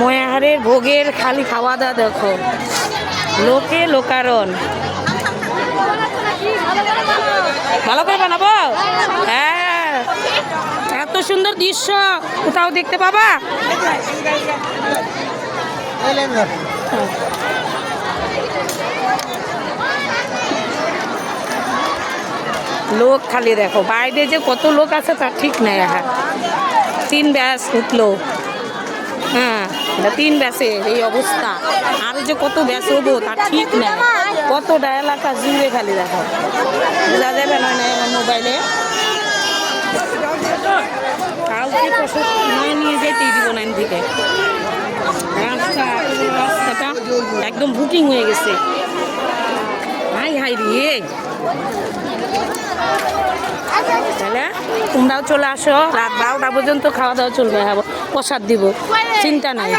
ময়াহারের ভোগের খালি খাওয়া দাওয়া দেখো, লোকে লোকারণ। ভালো করে বানাবো? হ্যাঁ, এত সুন্দর দৃশ্য কোথাও দেখতে পাবা। লোক খালি দেখো, বাইরে যে কত লোক আছে তার ঠিক নাই। হ্যাঁ, 3 ব্যাস উঠলো। হ্যাঁ, 3 ব্যাসের এই অবস্থা, আরো যে কত ব্যাস হবো তার ঠিক নাই। কতটা এলাকা জুড়ে খালি দেখো, বোঝা যাবে না আমার মোবাইলে। কালকে নিয়ে যেতেই দিব না থেকে, রাস্তাটা একদম বুকিং হয়ে গেছে। হাই হাই রে, তাহলে তোমরাও চলে আসো, রাত 12টা পর্যন্ত খাওয়া দাওয়া চলবে। হ্যাঁ, প্রসাদ দিব, চিন্তা নাই।